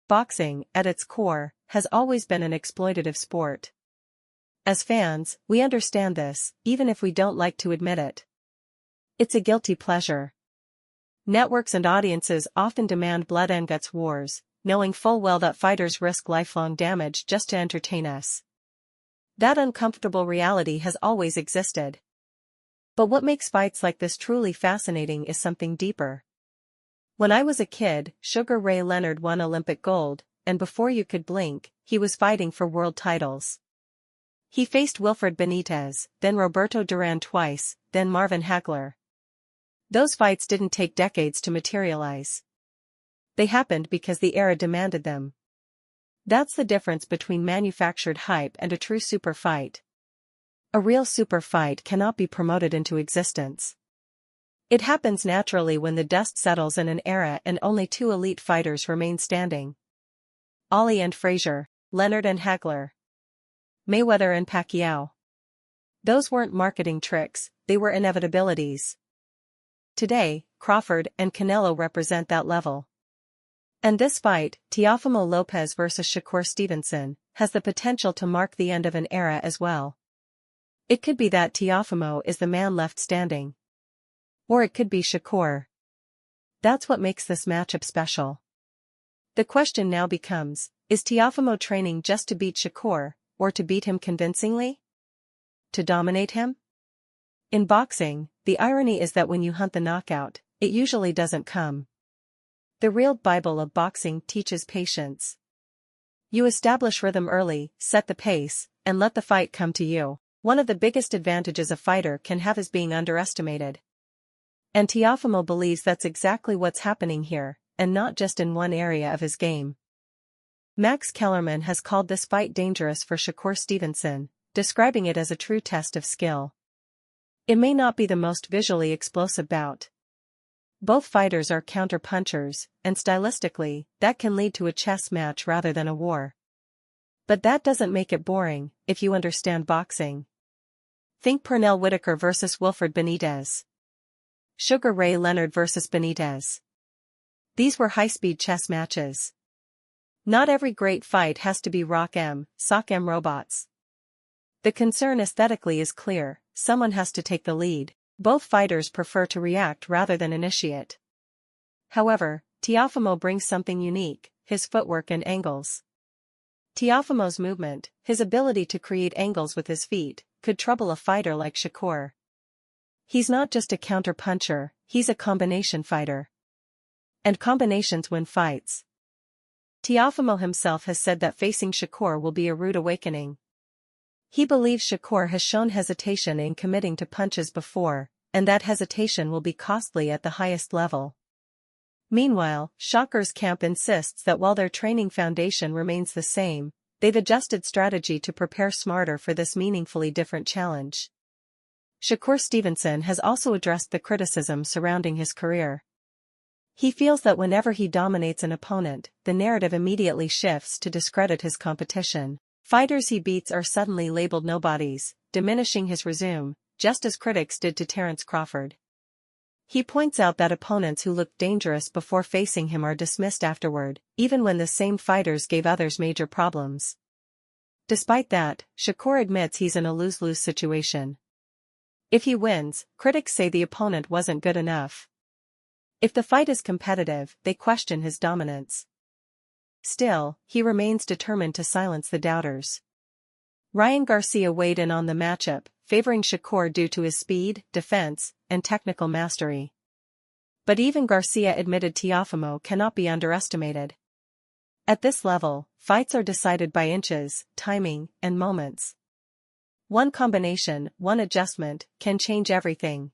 Boxing, at its core, has always been an exploitative sport. As fans, we understand this, even if we don't like to admit it. It's a guilty pleasure. Networks and audiences often demand blood and guts wars, knowing full well that fighters risk lifelong damage just to entertain us. That uncomfortable reality has always existed. But what makes fights like this truly fascinating is something deeper. When I was a kid, Sugar Ray Leonard won Olympic gold, and before you could blink, he was fighting for world titles. He faced Wilfred Benitez, then Roberto Duran twice, then Marvin Hagler. Those fights didn't take decades to materialize. They happened because the era demanded them. That's the difference between manufactured hype and a true super fight. A real super fight cannot be promoted into existence. It happens naturally when the dust settles in an era and only two elite fighters remain standing. Ali and Frazier, Leonard and Hagler. Mayweather and Pacquiao. Those weren't marketing tricks, they were inevitabilities. Today, Crawford and Canelo represent that level. And this fight, Teofimo Lopez vs. Shakur Stevenson, has the potential to mark the end of an era as well. It could be that Teofimo is the man left standing. Or it could be Shakur. That's what makes this matchup special. The question now becomes, is Teofimo training just to beat Shakur, or to beat him convincingly? To dominate him? In boxing, the irony is that when you hunt the knockout, it usually doesn't come. The real Bible of boxing teaches patience. You establish rhythm early, set the pace, and let the fight come to you. One of the biggest advantages a fighter can have is being underestimated. And Teofimo believes that's exactly what's happening here, and not just in one area of his game. Max Kellerman has called this fight dangerous for Shakur Stevenson, describing it as a true test of skill. It may not be the most visually explosive bout. Both fighters are counter-punchers, and stylistically, that can lead to a chess match rather than a war. But that doesn't make it boring, if you understand boxing. Think Pernell Whitaker vs. Wilfred Benitez. Sugar Ray Leonard vs. Benitez. These were high-speed chess matches. Not every great fight has to be sock 'em robots. The concern aesthetically is clear, someone has to take the lead. Both fighters prefer to react rather than initiate. However, Teofimo brings something unique, his footwork and angles. Teofimo's movement, his ability to create angles with his feet, could trouble a fighter like Shakur. He's not just a counter-puncher, he's a combination fighter. And combinations win fights. Teofimo himself has said that facing Shakur will be a rude awakening. He believes Shakur has shown hesitation in committing to punches before, and that hesitation will be costly at the highest level. Meanwhile, Shakur's camp insists that while their training foundation remains the same, they've adjusted strategy to prepare smarter for this meaningfully different challenge. Shakur Stevenson has also addressed the criticism surrounding his career. He feels that whenever he dominates an opponent, the narrative immediately shifts to discredit his competition. Fighters he beats are suddenly labeled nobodies, diminishing his resume, just as critics did to Terence Crawford. He points out that opponents who looked dangerous before facing him are dismissed afterward, even when the same fighters gave others major problems. Despite that, Shakur admits he's in a lose-lose situation. If he wins, critics say the opponent wasn't good enough. If the fight is competitive, they question his dominance. Still, he remains determined to silence the doubters. Ryan Garcia weighed in on the matchup, favoring Shakur due to his speed, defense, and technical mastery. But even Garcia admitted Teofimo cannot be underestimated. At this level, fights are decided by inches, timing, and moments. One combination, one adjustment, can change everything.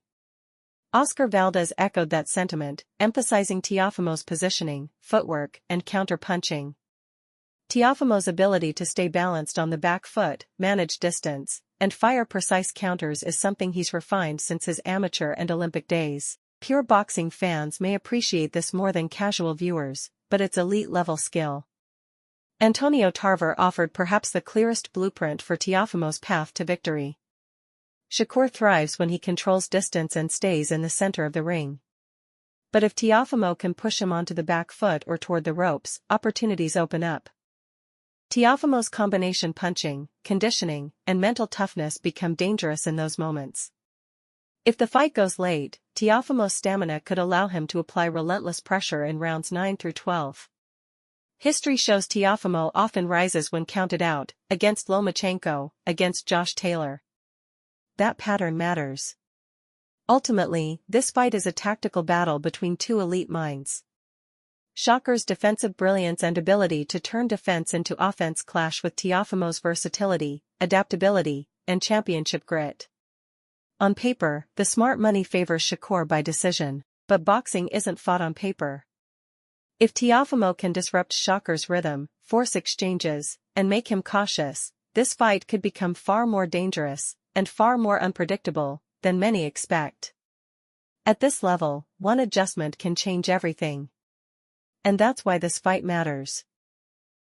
Oscar Valdez echoed that sentiment, emphasizing Teofimo's positioning, footwork, and counter-punching. Teofimo's ability to stay balanced on the back foot, manage distance, and fire precise counters is something he's refined since his amateur and Olympic days. Pure boxing fans may appreciate this more than casual viewers, but it's elite-level skill. Antonio Tarver offered perhaps the clearest blueprint for Teofimo's path to victory. Shakur thrives when he controls distance and stays in the center of the ring. But if Teofimo can push him onto the back foot or toward the ropes, opportunities open up. Teofimo's combination punching, conditioning, and mental toughness become dangerous in those moments. If the fight goes late, Teofimo's stamina could allow him to apply relentless pressure in rounds 9 through 12. History shows Teofimo often rises when counted out, against Lomachenko, against Josh Taylor. That pattern matters. Ultimately, this fight is a tactical battle between two elite minds. Shakur's defensive brilliance and ability to turn defense into offense clash with Teofimo's versatility, adaptability, and championship grit. On paper, the smart money favors Shakur by decision, but boxing isn't fought on paper. If Teofimo can disrupt Shakur's rhythm, force exchanges, and make him cautious, this fight could become far more dangerous, and far more unpredictable, than many expect. At this level, one adjustment can change everything. And that's why this fight matters.